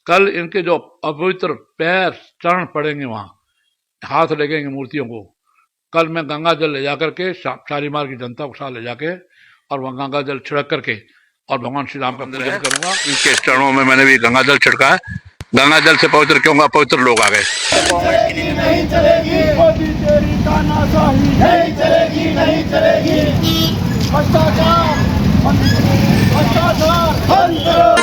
कल इनके जो अपवित्र पैर चरण पड़ेंगे, वहां हाथ लगेंगे मूर्तियों को। कल मैं गंगा जल ले जाकर के शालीमार की जनता को साथ ले जाके और वहां गंगा जल छिड़क करके और भगवान श्री राम का पूजन करूंगा। इनके चरणों में मैंने भी गंगा जल छिड़का है। गंगा जल से पवित्र क्यों? पवित्र लोग आ गए। नहीं चलेगी मोदी तेरी तानाशाही, नहीं चलेगी, नहीं चलेगी। भ्रष्टाचार बंद करो।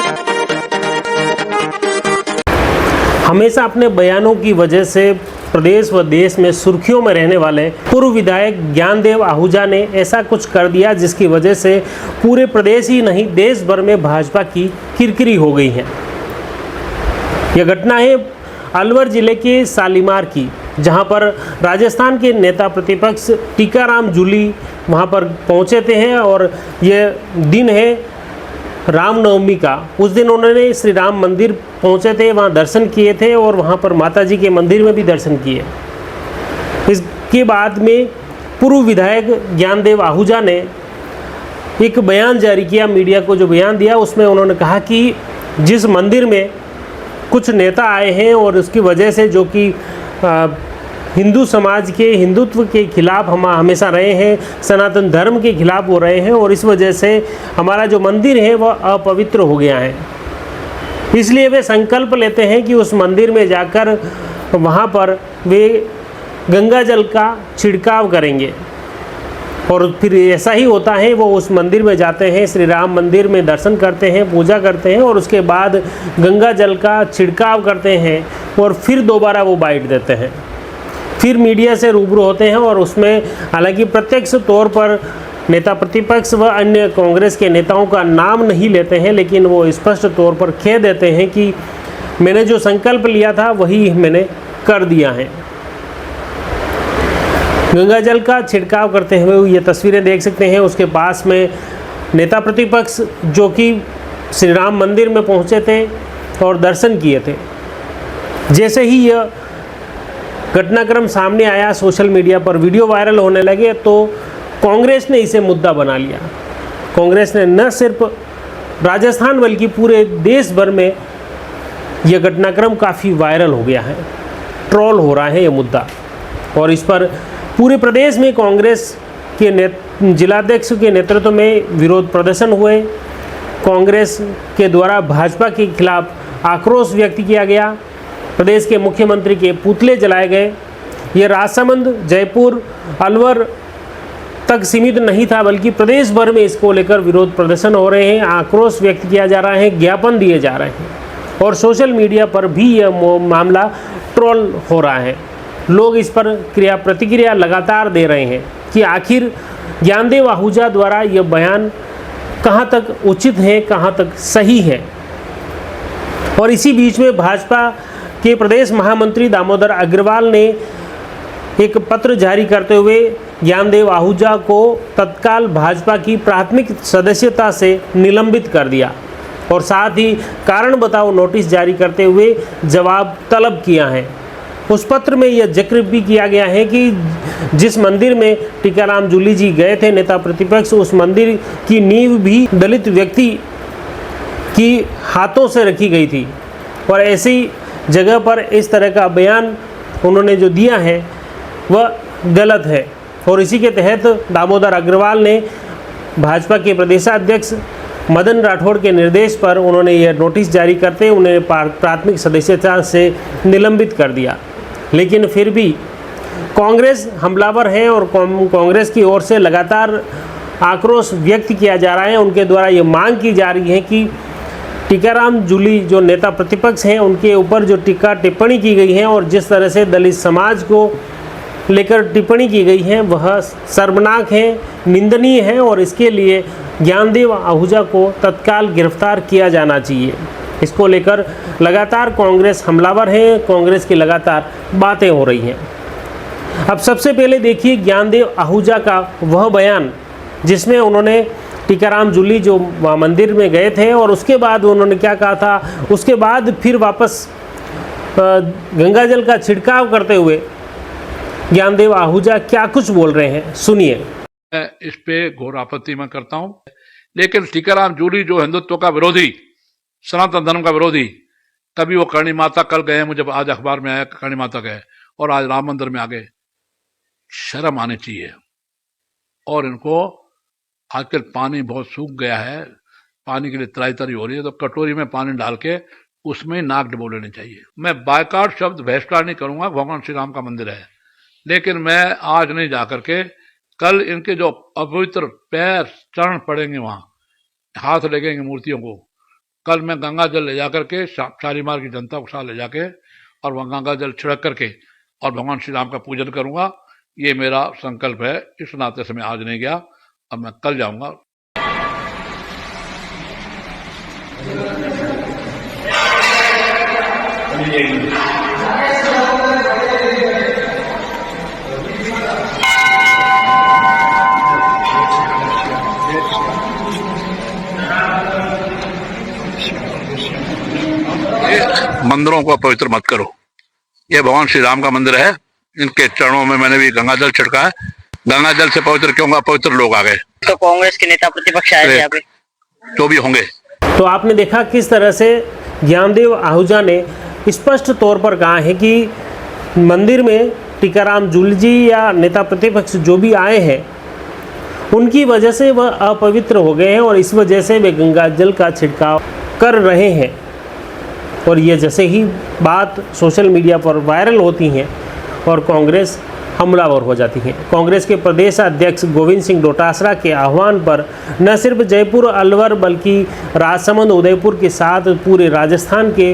हमेशा अपने बयानों की वजह से प्रदेश व देश में सुर्खियों में रहने वाले पूर्व विधायक ज्ञानदेव आहूजा ने ऐसा कुछ कर दिया जिसकी वजह से पूरे प्रदेश ही नहीं देश भर में भाजपा की किरकिरी हो गई है। यह घटना है अलवर जिले के शालीमार की, जहां पर राजस्थान के नेता प्रतिपक्ष टीकाराम जूली वहां पर पहुंचे थे हैं और यह दिन है रामनवमी का। उस दिन उन्होंने श्री राम मंदिर पहुंचे थे, वहां दर्शन किए थे और वहां पर माता जी के मंदिर में भी दर्शन किए। इसके बाद में पूर्व विधायक ज्ञानदेव आहूजा ने एक बयान जारी किया, मीडिया को जो बयान दिया उसमें उन्होंने कहा कि जिस मंदिर में कुछ नेता आए हैं और उसकी वजह से जो कि हिंदू समाज के हिंदुत्व के खिलाफ हम हमेशा रहे हैं, सनातन धर्म के खिलाफ हो रहे हैं और इस वजह से हमारा जो मंदिर है वह अपवित्र हो गया है। इसलिए वे संकल्प लेते हैं कि उस मंदिर में जाकर वहाँ पर वे गंगा जल का छिड़काव करेंगे और फिर ऐसा ही होता है। वो उस मंदिर में जाते हैं, श्री राम मंदिर में दर्शन करते हैं, पूजा करते हैं और उसके बाद गंगा जल का छिड़काव करते हैं और फिर दोबारा वो बाइट देते हैं। फिर मीडिया से रूबरू होते हैं और उसमें हालांकि प्रत्यक्ष तौर पर नेता प्रतिपक्ष व अन्य कांग्रेस के नेताओं का नाम नहीं लेते हैं, लेकिन वो स्पष्ट तौर पर कह देते हैं कि मैंने जो संकल्प लिया था वही मैंने कर दिया है। गंगा जल का छिड़काव करते हुए ये तस्वीरें देख सकते हैं। उसके पास में नेता प्रतिपक्ष जो कि श्री राम मंदिर में पहुंचे थे और दर्शन किए थे। जैसे ही यह घटनाक्रम सामने आया, सोशल मीडिया पर वीडियो वायरल होने लगे, तो कांग्रेस ने इसे मुद्दा बना लिया। कांग्रेस ने न सिर्फ राजस्थान बल्कि पूरे देश भर में यह घटनाक्रम काफ़ी वायरल हो गया है, ट्रोल हो रहा है यह मुद्दा। और इस पर पूरे प्रदेश में कांग्रेस के जिलाध्यक्ष के नेतृत्व में विरोध प्रदर्शन हुए। कांग्रेस के द्वारा भाजपा के खिलाफ आक्रोश व्यक्त किया गया। प्रदेश के मुख्यमंत्री के पुतले जलाए गए। ये राजसमंद, जयपुर, अलवर तक सीमित नहीं था बल्कि प्रदेश भर में इसको लेकर विरोध प्रदर्शन हो रहे हैं, आक्रोश व्यक्त किया जा रहा है, ज्ञापन दिए जा रहे हैं और सोशल मीडिया पर भी यह मामला ट्रोल हो रहा है। लोग इस पर क्रिया प्रतिक्रिया लगातार दे रहे हैं कि आखिर ज्ञानदेव आहूजा द्वारा यह बयान कहाँ तक उचित है, कहाँ तक सही है। और इसी बीच में भाजपा के प्रदेश महामंत्री दामोदर अग्रवाल ने एक पत्र जारी करते हुए ज्ञानदेव आहूजा को तत्काल भाजपा की प्राथमिक सदस्यता से निलंबित कर दिया और साथ ही कारण बताओ नोटिस जारी करते हुए जवाब तलब किया है। उस पत्र में यह जिक्र भी किया गया है कि जिस मंदिर में टीकाराम जूली जी गए थे नेता प्रतिपक्ष, उस मंदिर की नींव भी दलित व्यक्ति की हाथों से रखी गई थी और ऐसी जगह पर इस तरह का बयान उन्होंने जो दिया है वह गलत है। और इसी के तहत दामोदर अग्रवाल ने भाजपा के प्रदेशाध्यक्ष मदन राठौड़ के निर्देश पर उन्होंने यह नोटिस जारी करते उन्हें प्राथमिक सदस्यता से निलंबित कर दिया। लेकिन फिर भी कांग्रेस हमलावर है और कांग्रेस की ओर से लगातार आक्रोश व्यक्त किया जा रहा है। उनके द्वारा ये मांग की जा रही है कि टीकाराम जूली जो नेता प्रतिपक्ष हैं उनके ऊपर जो टीका टिप्पणी की गई है और जिस तरह से दलित समाज को लेकर टिप्पणी की गई है वह शर्मनाक है, निंदनीय है और इसके लिए ज्ञानदेव आहूजा को तत्काल गिरफ्तार किया जाना चाहिए। इसको लेकर लगातार कांग्रेस हमलावर है, कांग्रेस की लगातार बातें हो रही हैं। अब सबसे पहले देखिए ज्ञानदेव आहूजा का वह बयान जिसमें उन्होंने टीकाराम जूली जो मंदिर में गए थे और उसके बाद उन्होंने क्या कहा था, उसके बाद फिर वापस गंगा जल का छिड़काव करते हुए ज्ञानदेव आहूजा क्या कुछ बोल रहे हैं, सुनिए। मैं इस पे घोर आपत्ति में करता हूं, लेकिन टीकाराम जूली जो हिंदुत्व का विरोधी, सनातन धर्म का विरोधी, कभी वो करणी माता कल गए, मुझे आज अखबार में आया करणी माता गए और आज राम मंदिर में आ गए। शर्म आनी चाहिए। और इनको आजकल पानी बहुत सूख गया है, पानी के लिए त्राही तरी हो रही है, तो कटोरी में पानी डाल के उसमें नाक डुबो लेनी चाहिए। मैं बायकॉट शब्द बहिष्कार नहीं करूंगा, भगवान श्री राम का मंदिर है, लेकिन मैं आज नहीं जा करके कल इनके जो अपवित्र पैर चरण पड़ेंगे, वहां हाथ लगेंगे मूर्तियों को, कल मैं गंगा जल ले जाकर के शालीमार की जनता के साथ ले जाके और वहां गंगा जल छिड़क करके और भगवान श्री राम का पूजन करूंगा। ये मेरा संकल्प है। इस नाते से मैं आज नहीं गया, अब मैं कल जाऊंगा। मंदिरों को अपवित्र मत करो। ये भगवान श्री राम का मंदिर है, इनके चरणों में मैंने भी गंगा जल छिड़का है। गंगा जल से पवित्र क्यों होगा? पवित्र लोग आ गए। तो कांग्रेस के नेता प्रतिपक्ष आए थे यहाँ पे, जो भी होंगे। तो आपने देखा किस तरह से ज्ञानदेव आहूजा ने स्पष्ट तौर पर कहा है कि मंदिर में टीकाराम जूली जी या नेता प्रतिपक्ष जो भी आए हैं, उनकी वजह से वह अपवित्र हो गए हैं और इस वजह से वे गंगा जल का छिड़काव कर रहे हैं। और ये जैसे ही बात सोशल मीडिया पर वायरल होती हैं और कांग्रेस हमलावर हो जाती है। कांग्रेस के प्रदेश अध्यक्ष गोविंद सिंह डोटासरा के आह्वान पर न सिर्फ जयपुर अलवर बल्कि राजसमंद उदयपुर के साथ पूरे राजस्थान के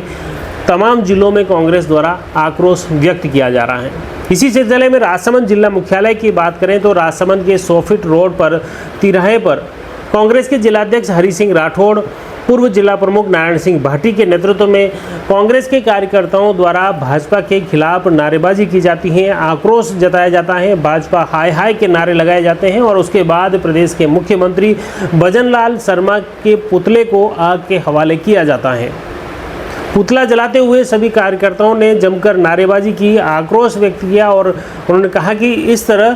तमाम जिलों में कांग्रेस द्वारा आक्रोश व्यक्त किया जा रहा है। इसी सिलसिले में राजसमंद जिला मुख्यालय की बात करें तो राजसमंद के 100 फीट रोड पर तिराहे पर कांग्रेस के जिलाध्यक्ष हरि सिंह राठौड़, पूर्व जिला प्रमुख नारायण सिंह भाटी के नेतृत्व में कांग्रेस के कार्यकर्ताओं द्वारा भाजपा के खिलाफ नारेबाजी की जाती है, आक्रोश जताया जाता है, भाजपा हाय हाय के नारे लगाए जाते हैं और उसके बाद प्रदेश के मुख्यमंत्री भजनलाल शर्मा के पुतले को आग के हवाले किया जाता है। पुतला जलाते हुए सभी कार्यकर्ताओं ने जमकर नारेबाजी की, आक्रोश व्यक्त किया और उन्होंने कहा कि इस तरह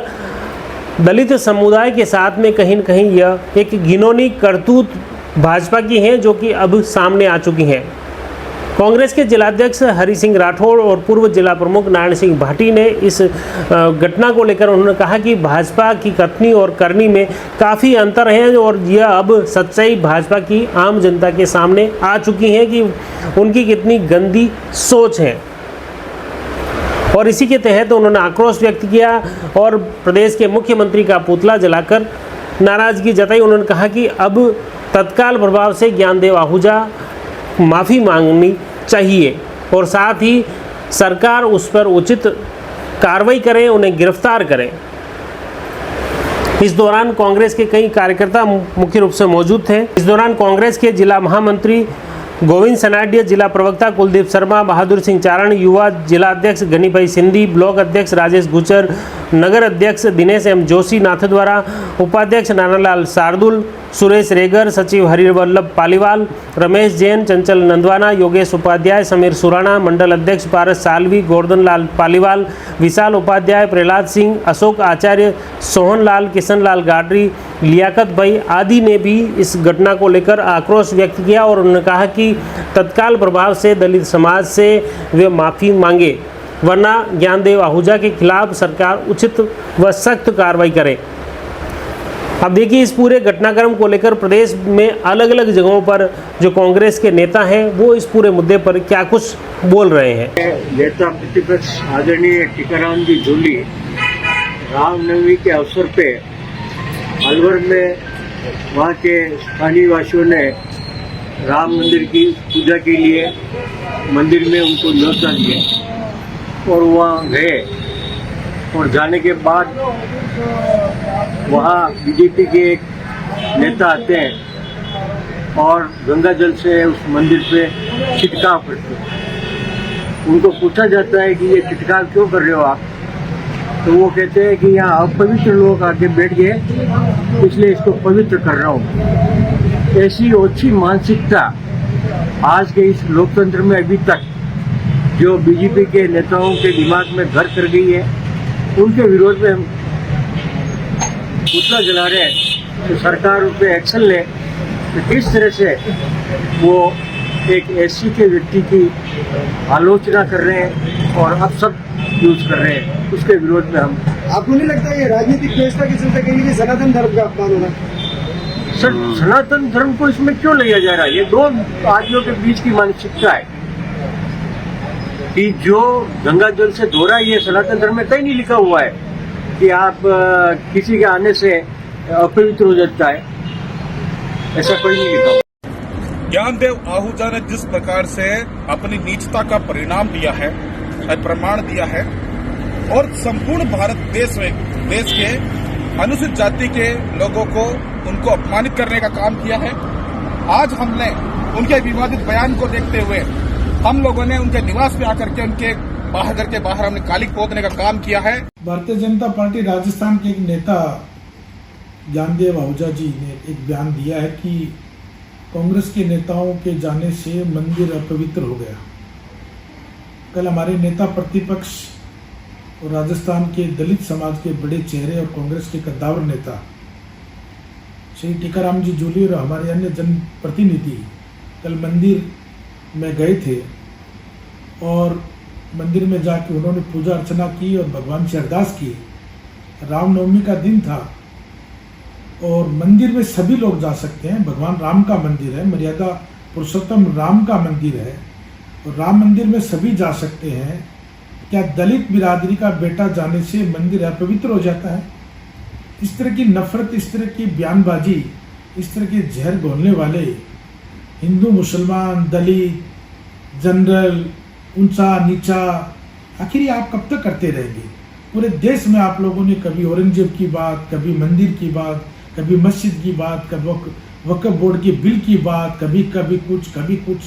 दलित समुदाय के साथ में कहीं न कहीं यह एक घिनौनी करतूत भाजपा की है जो कि अब सामने आ चुकी हैं। कांग्रेस के जिलाध्यक्ष हरि सिंह राठौड़ और पूर्व जिला प्रमुख नारायण सिंह भाटी ने इस घटना को लेकर उन्होंने कहा कि भाजपा की कथनी और करनी में काफ़ी अंतर है और यह अब सच्चाई भाजपा की आम जनता के सामने आ चुकी है कि उनकी कितनी गंदी सोच है। और इसी के तहत उन्होंने आक्रोश व्यक्त किया और प्रदेश के मुख्यमंत्री का पुतला जलाकर नाराजगी जताई। उन्होंने कहा कि अब तत्काल प्रभाव से ज्ञानदेव आहूजा माफ़ी मांगनी चाहिए और साथ ही सरकार उस पर उचित कार्रवाई करे, उन्हें गिरफ्तार करें। इस दौरान कांग्रेस के कई कार्यकर्ता मुख्य रूप से मौजूद थे। इस दौरान कांग्रेस के जिला महामंत्री गोविंद सनाडिया, जिला प्रवक्ता कुलदीप शर्मा, बहादुर सिंह चारण, युवा जिला अध्यक्ष गनीभाई सिंधी, ब्लॉक अध्यक्ष राजेश गुजर, नगर अध्यक्ष दिनेश एम जोशी नाथद्वारा, उपाध्यक्ष नानालाल शार्दुल, सुरेश रेगर, सचिव हरिवल्लभ पालीवाल, रमेश जैन, चंचल नंदवाना, योगेश उपाध्याय, समीर सुराणा, मंडल अध्यक्ष पारस सालवी, गोवर्धन लाल पालीवाल, विशाल उपाध्याय, प्रहलाद सिंह, अशोक आचार्य, सोहन लाल, किशन लाल गाडरी, लियाकत भाई आदि ने भी इस घटना को लेकर आक्रोश व्यक्त किया और उन्होंने कहा कि तत्काल प्रभाव से दलित समाज से वे माफ़ी मांगे, वरना ज्ञानदेव आहूजा के खिलाफ सरकार उचित व सख्त कार्रवाई करे। अब देखिए इस पूरे घटनाक्रम को लेकर प्रदेश में अलग अलग जगहों पर जो कांग्रेस के नेता हैं वो इस पूरे मुद्दे पर क्या कुछ बोल रहे हैं। नेता प्रतिपक्ष आदरणीय टीकाराम जी जूली रामनवमी के अवसर पे अलवर में वहाँ के स्थानीय वासियों ने राम मंदिर की पूजा के लिए मंदिर में उनको न्योता दिया और वहाँ गए और जाने के बाद वहाँ बीजेपी के एक नेता आते हैं और गंगा जल से उस मंदिर पे छिड़काव करते हैं। उनको पूछा जाता है कि ये छिड़काव क्यों कर रहे हो आप, तो वो कहते हैं कि यहाँ अपवित्र लोग आके बैठ गए इसलिए इसको पवित्र कर रहा हूँ। ऐसी ओछी मानसिकता आज के इस लोकतंत्र में अभी तक जो बीजेपी के नेताओं के दिमाग में घर कर गई है, उनके विरोध में हम पुतला जला रहे हैं। तो सरकार उस पर एक्शन ले, तो किस तरह से वो एक एससी के व्यक्ति की आलोचना कर रहे हैं और अपशब्द यूज कर रहे हैं, उसके विरोध में हम। आपको नहीं लगता ये राजनीतिक व्यवस्था के चलते कहीं भी सनातन धर्म का अपमान हो रहा है? सर, सनातन धर्म को इसमें क्यों लिया जा रहा है? ये दो आदमियों के बीच की मानसिकता है कि जो गंगा जल से धो रहा है, ये सनातन धर्म में कहीं नहीं लिखा हुआ है कि आप किसी के आने से अपवित्र हो जाता है, ऐसा कोई नहीं लिखा हुआ। ज्ञानदेव आहूजा ने जिस प्रकार से अपनी नीचता का परिणाम दिया है, प्रमाण दिया है और संपूर्ण भारत देश में देश के अनुसूचित जाति के लोगों को उनको अपमानित करने का काम किया है। आज हमने उनके विवादित बयान को देखते हुए हम लोगों ने उनके निवास पे आकर के उनके घर के बाहर हमने कालिक पोतने का काम किया है। भारतीय जनता पार्टी राजस्थान के एक नेता ज्ञानदेव आहूजा जी ने एक बयान दिया है कि कांग्रेस के नेताओं के जाने से मंदिर अपवित्र हो गया। कल हमारे नेता प्रतिपक्ष और राजस्थान के दलित समाज के बड़े चेहरे और कांग्रेस के कद्दावर नेता श्री टीकाराम जी जूली और हमारे अन्य जनप्रतिनिधि कल मंदिर में गए थे और मंदिर में जाके उन्होंने पूजा अर्चना की और भगवान से अरदास की। रामनवमी का दिन था और मंदिर में सभी लोग जा सकते हैं। भगवान राम का मंदिर है, मर्यादा पुरुषोत्तम राम का मंदिर है और राम मंदिर में सभी जा सकते हैं। क्या दलित बिरादरी का बेटा जाने से मंदिर अपवित्र हो जाता है? इस तरह की नफरत, इस तरह की बयानबाजी, इस तरह के जहर घोलने वाले हिंदू, मुसलमान, दलित, जनरल, ऊंचा नीचा, आखिर ये आप कब तक करते रहेंगे? पूरे देश में आप लोगों ने कभी औरंगजेब की बात, कभी मंदिर की बात, कभी मस्जिद की बात, कभी वक्फ बोर्ड के बिल की बात, कभी कुछ।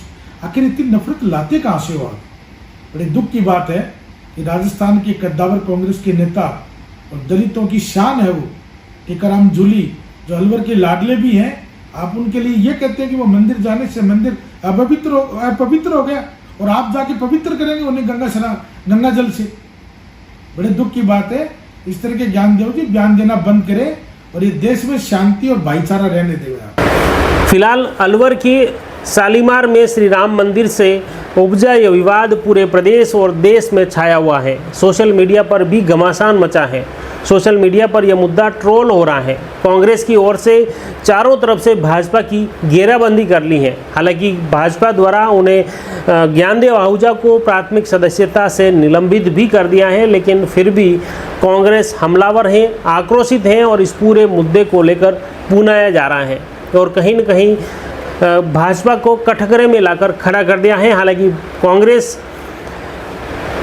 आखिर इतनी नफरत लाते कहाँ से हो आप? बड़े दुख की बात है कि राजस्थान के कद्दावर कांग्रेस के नेता और दलितों की शान है वो टीकाराम जूली, जो अलवर के लाडले भी हैं, आप उनके लिए ये कहते हैं कि वो मंदिर जाने से मंदिर अपवित्र हो गया और आप जाके पवित्र करेंगे उन्हें गंगा जल से। बड़े दुख की बात है। इस तरह के ज्ञानदेव जी बयान देना बंद करें और ये देश में शांति और भाईचारा रहने देगा। फिलहाल अलवर की शालीमार में श्री राम मंदिर से उपजा यह विवाद पूरे प्रदेश और देश में छाया हुआ है। सोशल मीडिया पर भी घमासान मचा है। सोशल मीडिया पर यह मुद्दा ट्रोल हो रहा है। कांग्रेस की ओर से चारों तरफ से भाजपा की घेराबंदी कर ली है। हालांकि भाजपा द्वारा उन्हें ज्ञानदेव आहूजा को प्राथमिक सदस्यता से निलंबित भी कर दिया है, लेकिन फिर भी कांग्रेस हमलावर है, आक्रोशित है और इस पूरे मुद्दे को लेकर पुनाया जा रहा है और कहीं न कहीं भाजपा को कटघरे में लाकर खड़ा कर दिया है। हालांकि कांग्रेस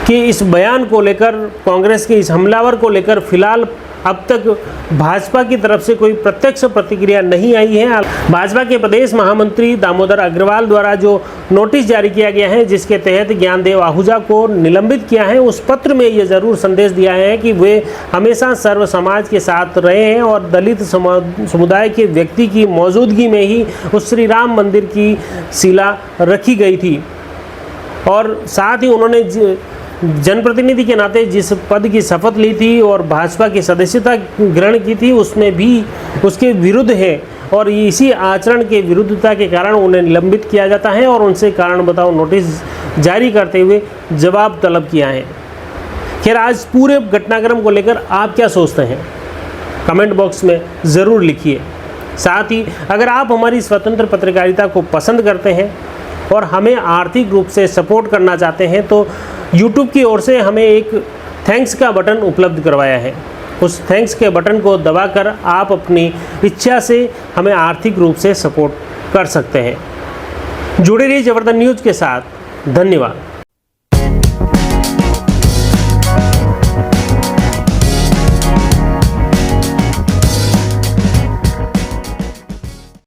के इस बयान को लेकर, कांग्रेस के इस हमलावर को लेकर फिलहाल अब तक भाजपा की तरफ से कोई प्रत्यक्ष प्रतिक्रिया नहीं आई है। भाजपा के प्रदेश महामंत्री दामोदर अग्रवाल द्वारा जो नोटिस जारी किया गया है, जिसके तहत ज्ञानदेव आहूजा को निलंबित किया है, उस पत्र में ये ज़रूर संदेश दिया है कि वे हमेशा सर्व समाज के साथ रहे हैं और दलित समुदाय के व्यक्ति की मौजूदगी में ही उस श्री राम मंदिर की शिला रखी गई थी। और साथ ही उन्होंने जनप्रतिनिधि के नाते जिस पद की शपथ ली थी और भाजपा की सदस्यता ग्रहण की थी, उसमें भी उसके विरुद्ध है और इसी आचरण के विरुद्धता के कारण उन्हें निलंबित किया जाता है और उनसे कारण बताओ नोटिस जारी करते हुए जवाब तलब किया है। खैर, आज पूरे घटनाक्रम को लेकर आप क्या सोचते हैं? कमेंट बॉक्स में ज़रूर लिखिए। साथ ही अगर आप हमारी स्वतंत्र पत्रकारिता को पसंद करते हैं और हमें आर्थिक रूप से सपोर्ट करना चाहते हैं तो YouTube की ओर से हमें एक थैंक्स का बटन उपलब्ध करवाया है। उस थैंक्स के बटन को दबाकर आप अपनी इच्छा से हमें आर्थिक रूप से सपोर्ट कर सकते हैं। जुड़े रहिए जबरदस्त न्यूज़ के साथ। धन्यवाद।